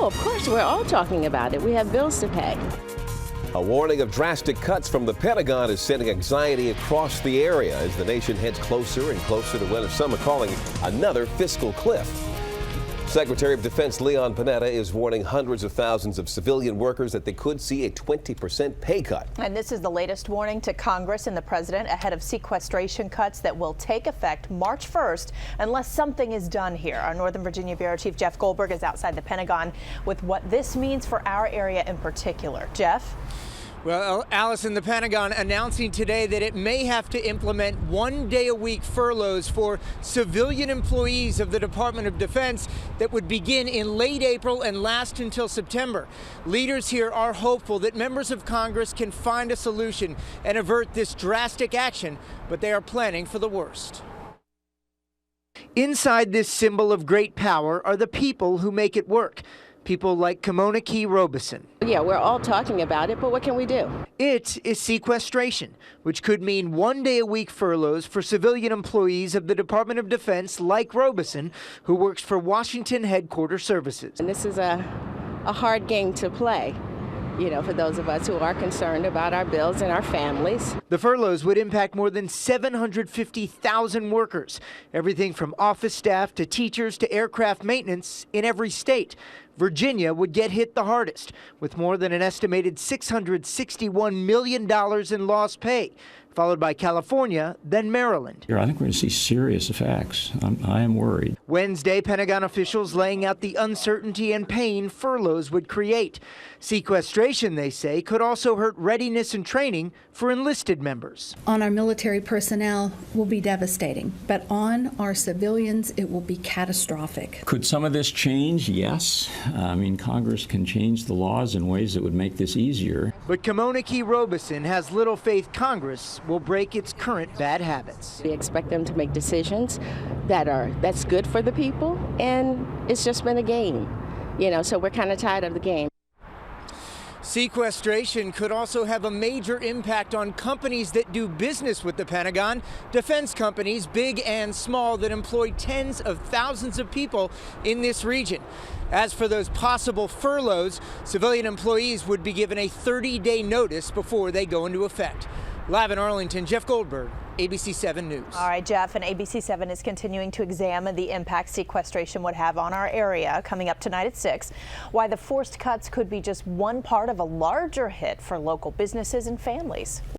Oh, of course, we're all talking about it. We have bills to pay. A warning of drastic cuts from the Pentagon is sending anxiety across the area as the nation heads closer and closer to what some are calling another fiscal cliff. Secretary of Defense Leon Panetta is warning hundreds of thousands of civilian workers that they could see a 20% pay cut. And this is the latest warning to Congress and the president ahead of sequestration cuts that will take effect March 1st unless something is done here. Our Northern Virginia Bureau Chief Jeff Goldberg is outside the Pentagon with what this means for our area in particular. Jeff? Well, Allison, the Pentagon announcing today that it may have to implement one-day-a-week furloughs for civilian employees of the Department of Defense that would begin in late April and last until September. Leaders here are hopeful that members of Congress can find a solution and avert this drastic action, but they are planning for the worst. Inside this symbol of great power are the people who make it work. People like Kimona Key Robeson. Yeah, we're all talking about it, but what can we do? It is sequestration, which could mean one-day-a-week furloughs for civilian employees of the Department of Defense like Robeson, who works for Washington Headquarters Services. And this is a hard game to play, you know, for those of us who are concerned about our bills and our families. The furloughs would impact more than 750,000 workers, everything from office staff to teachers to aircraft maintenance in every state. Virginia would get hit the hardest, with more than an estimated $661 million in lost pay, followed by California, then Maryland. I think we're going to see serious effects. I am worried. Wednesday, Pentagon officials laying out the uncertainty and pain furloughs would create. Sequestration, they say, could also hurt readiness and training for enlisted members. On our military personnel will be devastating, but on our civilians, it will be catastrophic. Could some of this change? Yes. I mean, Congress can change the laws in ways that would make this easier. But Kimona Key Robeson has little faith Congress will break its current bad habits. We expect them to make decisions that's good for the people, and it's just been a game, you know, so we're kind of tired of the game. Sequestration could also have a major impact on companies that do business with the Pentagon, defense companies, big and small, that employ tens of thousands of people in this region. As for those possible furloughs, civilian employees would be given a 30-day notice before they go into effect. Live in Arlington, Jeff Goldberg, ABC 7 News. All right, Jeff, and ABC 7 is continuing to examine the impact sequestration would have on our area. Coming up tonight at 6, why the forced cuts could be just one part of a larger hit for local businesses and families.